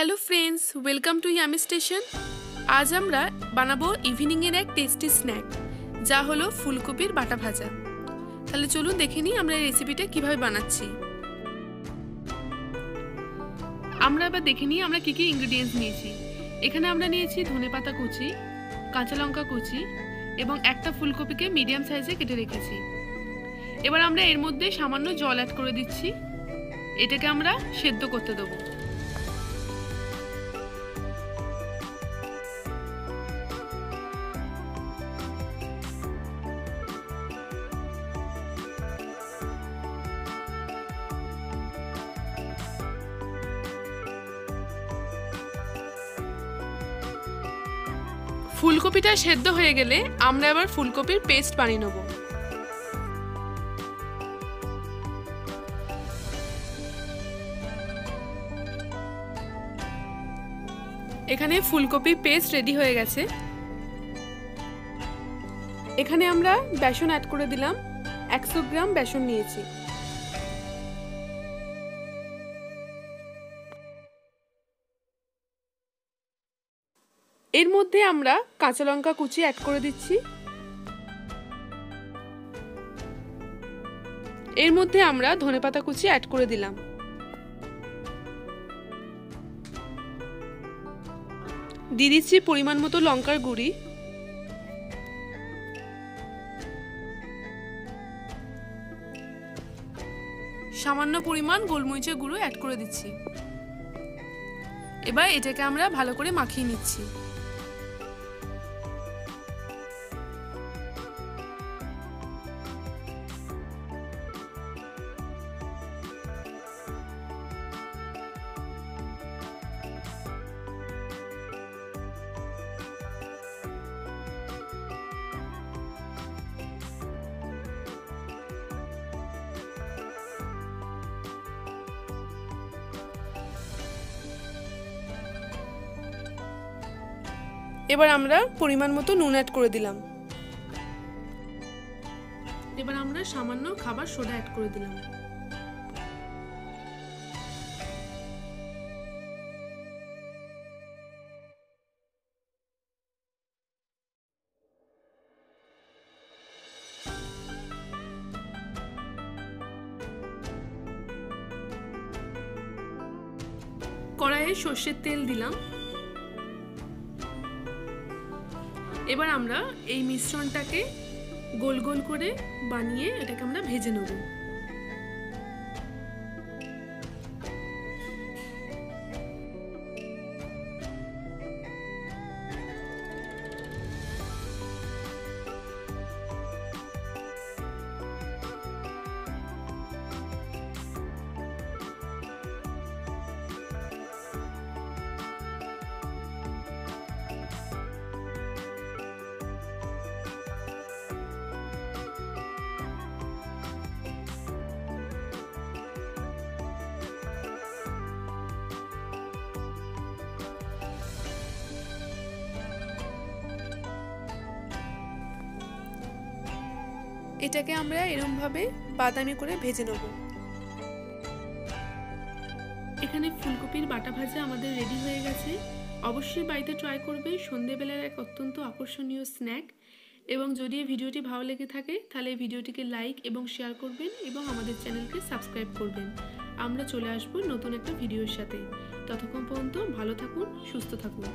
Hello friends, welcome to yummy station. आज আমরা বানাবো ইভিনিং এর এক টেস্টি স্ন্যাক, যা হলো ফুলকপির বাটা ভাজা। তাহলে চলুন দেখে নিই আমরা এই রেসিপিটা কিভাবে বানাচ্ছি। আমরা এবার দেখে নিই আমরা কি কি ইনগ্রেডিয়েন্টস নিয়েছি। এখানে আমরা নিয়েছি ধনেপাতা কুচি, কাঁচা লঙ্কা কুচি এবং একটা ফুলকপিকে মিডিয়াম সাইজে কেটে রেখেছি। এবার আমরা এর মধ্যে সামান্য জল অ্যাড করে দিচ্ছি। এটাকে আমরা সেদ্ধ করতে দেবো। ফুলকপিটা সেদ্ধ হয়ে গেলে আমরা এবার ফুলকপির পেস্ট বানিয়ে নেব। এখানে ফুলকপির পেস্ট রেডি হয়ে গেছে। এখানে আমরা বেসন অ্যাড করে দিলাম। 100 গ্রাম বেসন নিয়েছি। এর মধ্যে আমরা কাঁচা লঙ্কা কুচি অ্যাড করে দিচ্ছি। এর মধ্যে আমরা ধনেপাতা কুচি অ্যাড করে দিলাম। দিয়ে দিচ্ছি পরিমাণ মতো লঙ্কার গুঁড়ি। সামান্য পরিমাণ গোলমরিচের গুঁড়ো অ্যাড করে দিচ্ছি। এবার এটাকে আমরা ভালো করে মাখিয়ে নিচ্ছি। এবার আমরা পরিমাণ মতো নুন অ্যাড করে দিলাম। এবার আমরা সামান্য খাবার সোডা অ্যাড করে দিলাম। কড়াইয়ে সর্ষের তেল দিলাম। এবার আমরা এই মিশ্রণটাকে গোল গোল করে বানিয়ে এটাকে আমরা ভেজে নেব। এটাকে আমরা এরকম ভাবে বাদামি করে ভেজে নেব। এখানে ফুলকপির বাটা ভাজা আমাদের রেডি হয়ে গেছে। অবশ্যই বাড়িতে ট্রাই করবে। সন্ধ্যেবেলার এক অত্যন্ত আকর্ষণীয় স্ন্যাক। এবং যদি এই ভিডিওটি ভালো লেগে থাকে তাহলে এই ভিডিওটিকে লাইক এবং শেয়ার করবেন এবং আমাদের চ্যানেলকে সাবস্ক্রাইব করবেন। আমরা চলে আসবো নতুন একটা ভিডিওর সাথে। ততক্ষণ পর্যন্ত ভালো থাকুন, সুস্থ থাকুন।